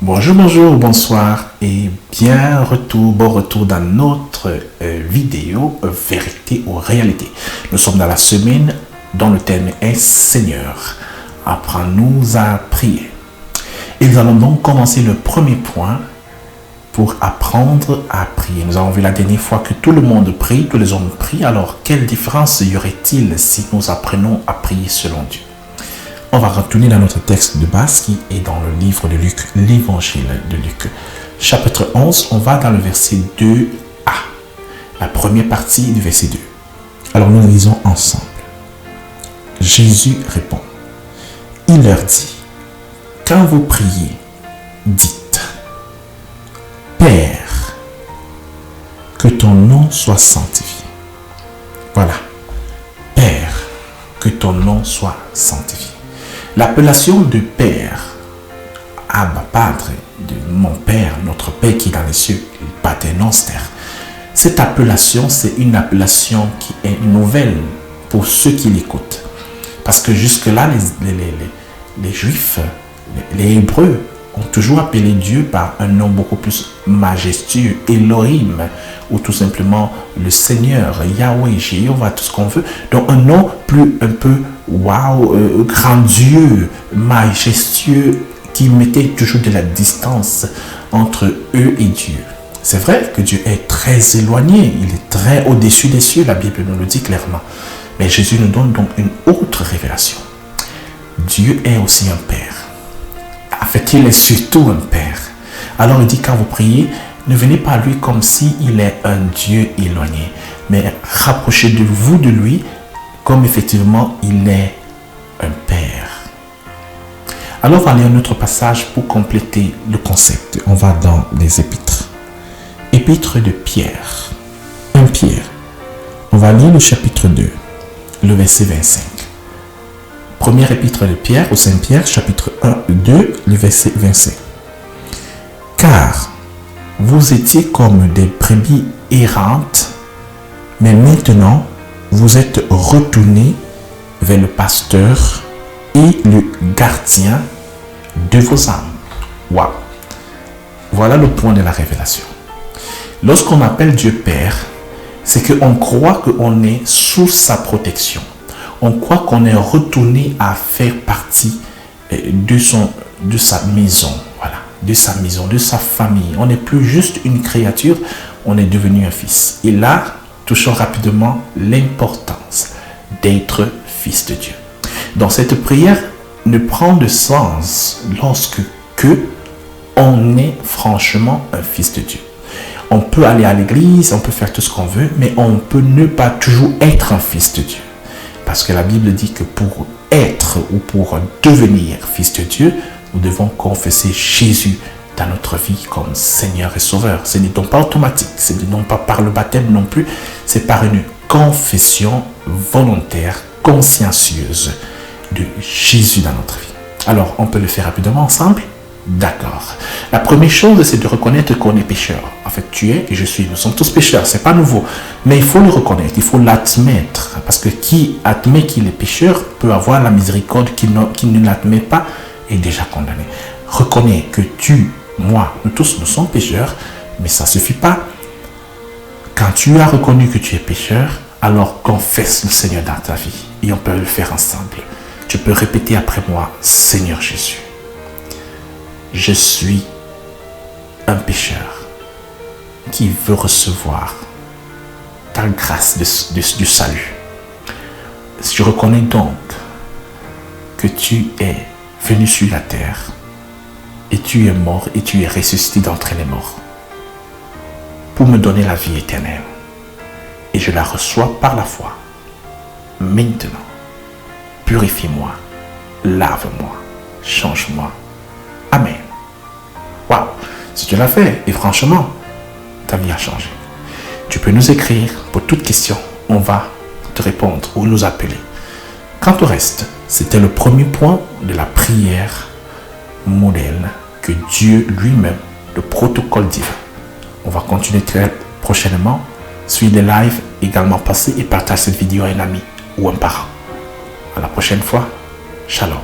Bonjour, bonjour, bonsoir et bon retour dans notre vidéo Vérité ou Réalité. Nous sommes dans la semaine dont le thème est Seigneur, apprends-nous à prier. Et nous allons donc commencer le premier point pour apprendre à prier. Nous avons vu la dernière fois que tout le monde prie, tous les hommes prient. Alors, quelle différence y aurait-il si nous apprenons à prier selon Dieu? On va retourner dans notre texte de base qui est dans le livre de Luc, l'évangile de Luc. Chapitre 11, on va dans le verset 2a, la première partie du verset 2. Alors nous lisons ensemble. Jésus répond. Il leur dit, quand vous priez, dites, Père, que ton nom soit sanctifié. Voilà. Père, que ton nom soit sanctifié. L'appellation de Père, Abba, Padre, de mon Père, notre Père qui est dans les cieux, Pater Noster. Cette appellation, c'est une appellation qui est nouvelle pour ceux qui l'écoutent. Parce que jusque-là, les Juifs, les Hébreux, ont toujours appelé Dieu par un nom beaucoup plus majestueux, Elohim, ou tout simplement le Seigneur, Yahweh, Jéhovah, tout ce qu'on veut. Donc un nom un peu grandiose, majestueux, qui mettait toujours de la distance entre eux et Dieu. C'est vrai que Dieu est très éloigné, il est très au-dessus des cieux, la Bible nous le dit clairement. Mais Jésus nous donne donc une autre révélation. Dieu est aussi un Père. En fait, il est surtout un Père. Alors il dit, quand vous priez, ne venez pas à lui comme s'il est un Dieu éloigné, mais rapprochez-vous de lui comme effectivement il est un Père. Alors on va lire un autre passage pour compléter le concept. On va dans les épîtres. Épître de Pierre. 1 Pierre. On va lire le chapitre 2, le verset 25. Première épître de Pierre, au Saint-Pierre, chapitre 2, le verset 25. Car vous étiez comme des brebis errantes, mais maintenant vous êtes retournés vers le pasteur et le gardien de vos âmes. Waouh! Voilà le point de la révélation. Lorsqu'on appelle Dieu Père, c'est qu'on croit qu'on est sous sa protection. On croit qu'on est retourné à faire partie de sa maison, voilà, de sa maison, de sa famille. On n'est plus juste une créature, on est devenu un fils. Et là, touchons rapidement l'importance d'être fils de Dieu. Donc cette prière ne prend de sens lorsque on est franchement un fils de Dieu. On peut aller à l'église, on peut faire tout ce qu'on veut, mais on peut ne pas toujours être un fils de Dieu. Parce que la Bible dit que pour être ou pour devenir fils de Dieu, nous devons confesser Jésus dans notre vie comme Seigneur et Sauveur. Ce n'est donc pas automatique, ce n'est donc pas par le baptême non plus, c'est par une confession volontaire, consciencieuse de Jésus dans notre vie. Alors, on peut le faire rapidement ensemble? D'accord. La première chose, c'est de reconnaître qu'on est pécheur. En fait, tu es et je suis. Nous sommes tous pécheurs. C'est pas nouveau. Mais il faut le reconnaître. Il faut l'admettre. Parce que qui admet qu'il est pécheur peut avoir la miséricorde. Qui ne l'admet pas est déjà condamné. Reconnais que moi, nous tous, nous sommes pécheurs. Mais ça ne suffit pas. Quand tu as reconnu que tu es pécheur, alors confesse le Seigneur dans ta vie. Et on peut le faire ensemble. Tu peux répéter après moi, Seigneur Jésus. Je suis un pécheur qui veut recevoir ta grâce du salut. Je reconnais donc que tu es venu sur la terre et tu es mort et tu es ressuscité d'entre les morts pour me donner la vie éternelle. Et je la reçois par la foi. Maintenant, purifie-moi, lave-moi, change-moi. Amen. Waouh! Si tu l'as fait, et franchement, ta vie a changé. Tu peux nous écrire pour toute question. On va te répondre ou nous appeler. Quant au reste, c'était le premier point de la prière modèle que Dieu lui-même, le protocole divin. On va continuer très prochainement. Suis les lives également passés et partage cette vidéo à un ami ou un parent. À la prochaine fois. Shalom.